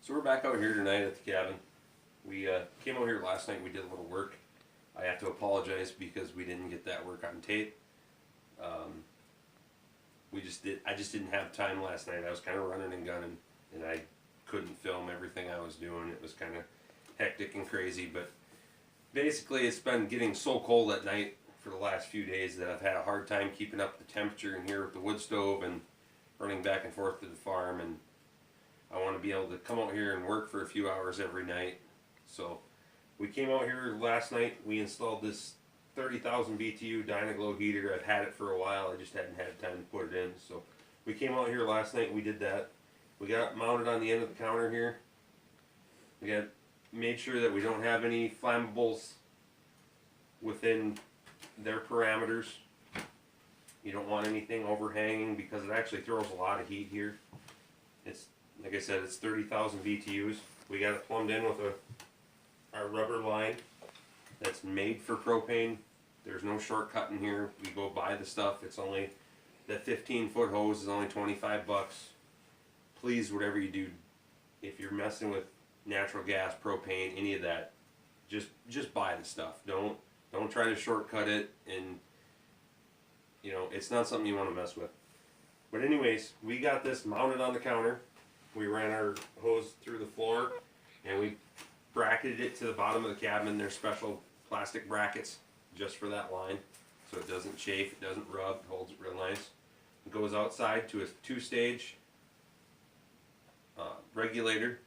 So we're back out here tonight at the cabin. We came out here last night. We did a little work. I have to apologize because we didn't get that work on tape. I just didn't have time last night. I was kind of running and gunning, and I couldn't film everything I was doing. It was kind of hectic and crazy. But basically, it's been getting so cold at night for the last few days that I've had a hard time keeping up the temperature in here with the wood stove and running back and forth to the farm. And I want to be able to come out here and work for a few hours every night. So we came out here last night. We installed this 30,000 BTU Dynaglow heater. I've had it for a while. I just hadn't had time to put it in. So we came out here last night and we did that. We got it mounted on the end of the counter here. We got made sure that we don't have any flammables within their parameters. You don't want anything overhanging because it actually throws a lot of heat here. It's like I said, it's 30,000 BTUs. We got it plumbed in with our rubber line that's made for propane. There's no shortcut in here. We go buy the stuff. It's only, that 15-foot hose is only 25 bucks. Please, whatever you do, if you're messing with natural gas, propane, any of that, just buy the stuff. Don't try to shortcut it, and you know, it's not something you want to mess with. But anyways, we got this mounted on the counter. We ran our hose through the floor, and we bracketed it to the bottom of the cabin. There's special plastic brackets just for that line, so it doesn't chafe, it doesn't rub, it holds it real nice. It goes outside to a two-stage regulator.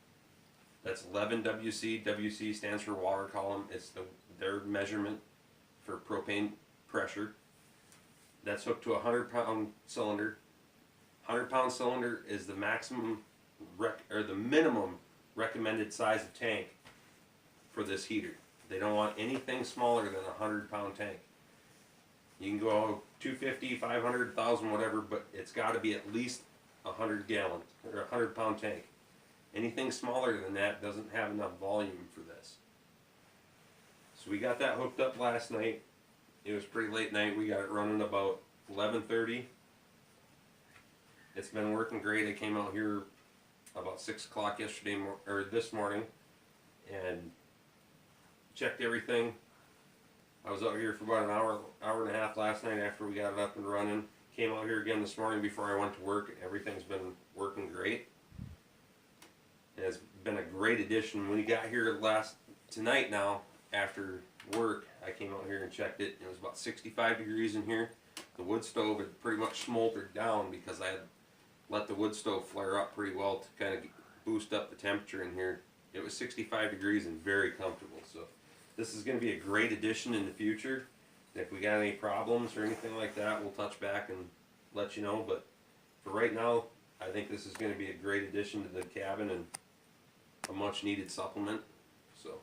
That's 11 WC. WC stands for water column. It's their measurement for propane pressure. That's hooked to a 100-pound cylinder. 100-pound cylinder is the maximum or the minimum recommended size of tank for this heater. They don't want anything smaller than a 100-pound tank. You can go 250, 500, 1,000, whatever, but it's got to be at least a 100-gallon or a 100-pound tank. Anything smaller than that doesn't have enough volume for this. So we got that hooked up last night. It was pretty late night. We got it running about 11:30. It's been working great. I came out here about 6 o'clock this morning, and checked everything. I was out here for about an hour and a half last night after we got it up and running. Came out here again this morning before I went to work. Everything's been working great. And it's been a great addition. When we got here tonight now, after work, I came out here and checked it. It was about 65 degrees in here. The wood stove had pretty much smoldered down because I had let the wood stove flare up pretty well to kind of boost up the temperature in here. It was 65 degrees and very comfortable. So this is going to be a great addition in the future. And if we got any problems or anything like that, we'll touch back and let you know. But for right now, I think this is going to be a great addition to the cabin and a much needed supplement. So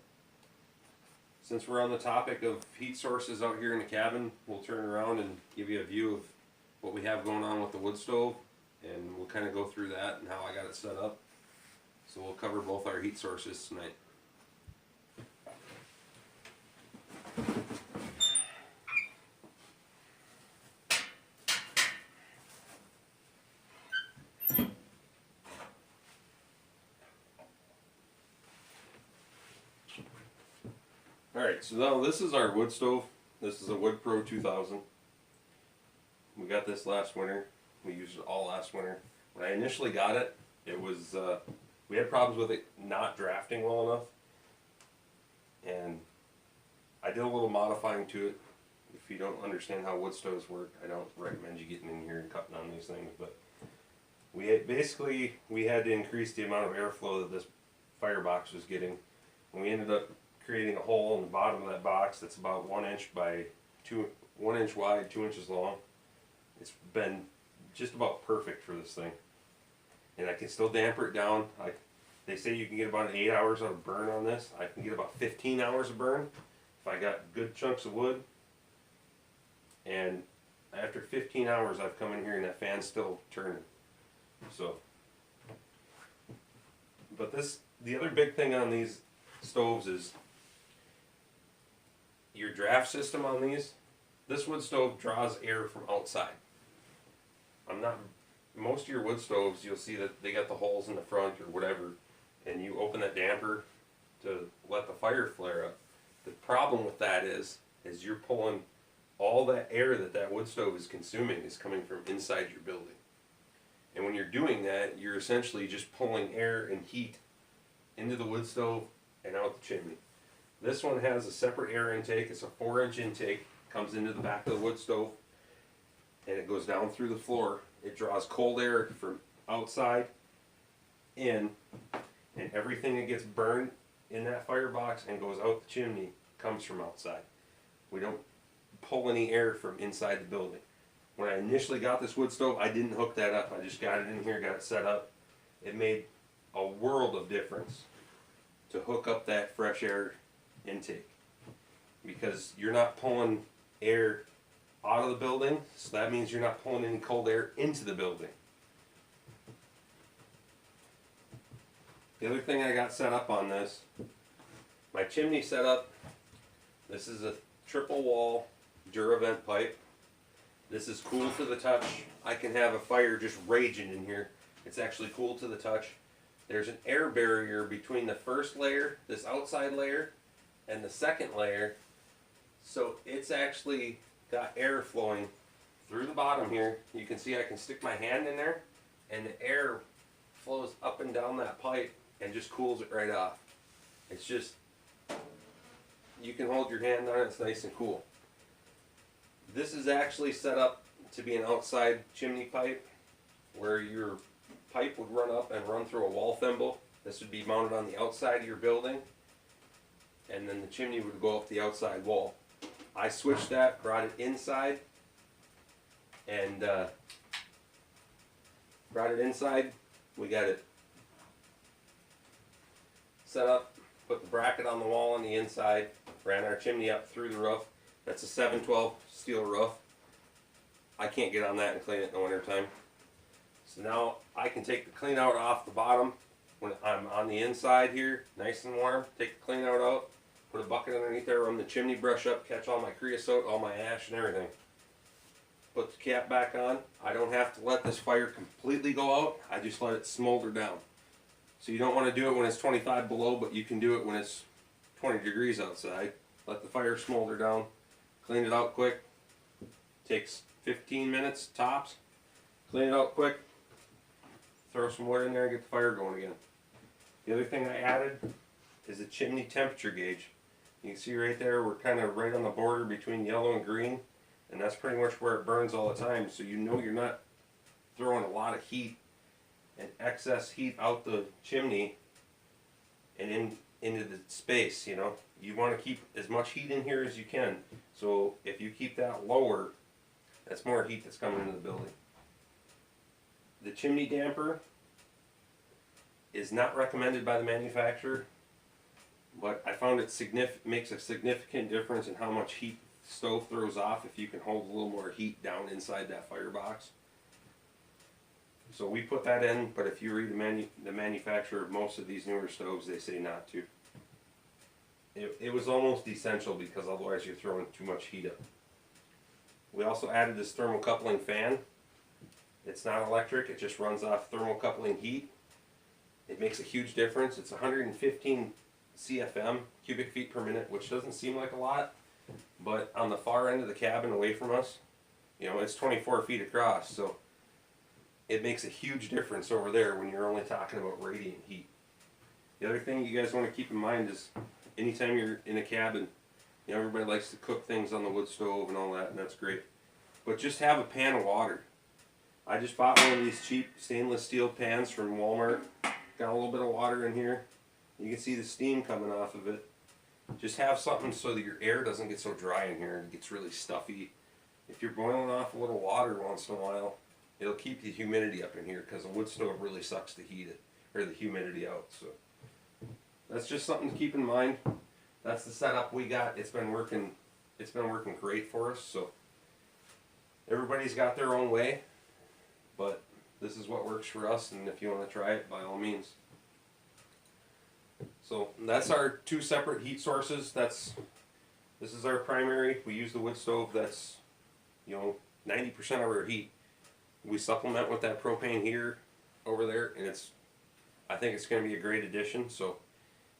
since we're on the topic of heat sources out here in the cabin, we'll turn around and give you a view of what we have going on with the wood stove, and we'll kind of go through that and how I got it set up. So we'll cover both our heat sources tonight. Alright, so now this is our wood stove. This is a Wood Pro 2000. We got this last winter. We used it all last winter. When I initially got it, it was we had problems with it not drafting well enough, and I did a little modifying to it. If you don't understand how wood stoves work, I don't recommend you getting in here and cutting on these things, but we had to increase the amount of airflow that this firebox was getting, and we ended up creating a hole in the bottom of that box that's about 1 inch by 1 inch wide, 2 inches long. It's been just about perfect for this thing, and I can still damper it down. They say you can get about 8 hours of burn on this. I can get about 15 hours of burn if I got good chunks of wood. And after 15 hours, I've come in here and that fan's still turning. So, but the other big thing on these stoves is your draft system on these. This wood stove draws air from outside. Most of your wood stoves, you'll see that they got the holes in the front or whatever, and you open that damper to let the fire flare up. The problem with that is you're pulling all that air that wood stove is consuming is coming from inside your building. And when you're doing that, you're essentially just pulling air and heat into the wood stove and out the chimney. This one has a separate air intake. It's a 4-inch intake, comes into the back of the wood stove, and it goes down through the floor. It draws cold air from outside in, and everything that gets burned in that firebox and goes out the chimney comes from outside. We don't pull any air from inside the building. When I initially got this wood stove, I didn't hook that up. I just got it in here, got it set up. It made a world of difference to hook up that fresh air intake, because you're not pulling air out of the building, so that means you're not pulling any cold air into the building. The other thing I got set up on this, my chimney setup, this is a triple wall Duravent pipe. This is cool to the touch. I can have a fire just raging in here. It's actually cool to the touch. There's an air barrier between the first layer, this outside layer, and the second layer. So it's actually got air flowing through the bottom here. You can see I can stick my hand in there, and the air flows up and down that pipe and just cools it right off. It's just, you can hold your hand on it, it's nice and cool. This is actually set up to be an outside chimney pipe where your pipe would run up and run through a wall thimble. This would be mounted on the outside of your building, and then the chimney would go up the outside wall. I switched that, brought it inside, and we got it set up, put the bracket on the wall on the inside, ran our chimney up through the roof. That's a 712 steel roof. I can't get on that and clean it in the winter time. So now I can take the clean out off the bottom when I'm on the inside here, nice and warm. Take the clean out, put a bucket underneath there, run the chimney brush up, catch all my creosote, all my ash and everything. Put the cap back on. I don't have to let this fire completely go out. I just let it smolder down. So you don't want to do it when it's 25 below, but you can do it when it's 20 degrees outside. Let the fire smolder down. Clean it out quick. Takes 15 minutes tops. Clean it out quick. Throw some wood in there and get the fire going again. The other thing I added is a chimney temperature gauge. You can see right there, we're kind of right on the border between yellow and green, and that's pretty much where it burns all the time, so you know you're not throwing a lot of heat and excess heat out the chimney and into the space, you know. You want to keep as much heat in here as you can. So if you keep that lower, that's more heat that's coming into the building. The chimney damper is not recommended by the manufacturer, but I found it makes a significant difference in how much heat the stove throws off if you can hold a little more heat down inside that firebox. So we put that in, but if you read the manufacturer of most of these newer stoves, they say not to. It was almost essential because otherwise you're throwing too much heat up. We also added this thermocoupling fan. It's not electric, it just runs off thermocoupling heat. It makes a huge difference. It's 115 CFM, cubic feet per minute, which doesn't seem like a lot, but on the far end of the cabin away from us, you know, it's 24 feet across, so it makes a huge difference over there when you're only talking about radiant heat. The other thing you guys want to keep in mind is anytime you're in a cabin, you know, everybody likes to cook things on the wood stove and all that, and that's great. But just have a pan of water. I just bought one of these cheap stainless steel pans from Walmart. Got a little bit of water in here. You can see the steam coming off of it. Just have something so that your air doesn't get so dry in here and it gets really stuffy. If you're boiling off a little water once in a while, it'll keep the humidity up in here, because a wood stove really sucks the heat or the humidity out. So that's just something to keep in mind. That's the setup we got. It's been working great for us. So everybody's got their own way, but this is what works for us, and if you want to try it, by all means. So that's our two separate heat sources. This is our primary. We use the wood stove. That's, you know, 90% of our heat. We supplement with that propane heater over there, and I think it's going to be a great addition. So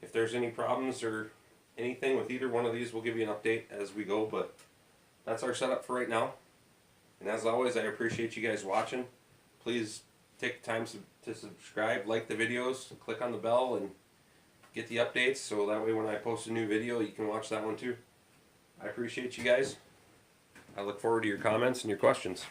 if there's any problems or anything with either one of these, we'll give you an update as we go. But that's our setup for right now. And as always, I appreciate you guys watching. Please take the time to subscribe, like the videos, click on the bell, and get the updates so that way when I post a new video, you can watch that one too. I appreciate you guys. I look forward to your comments and your questions.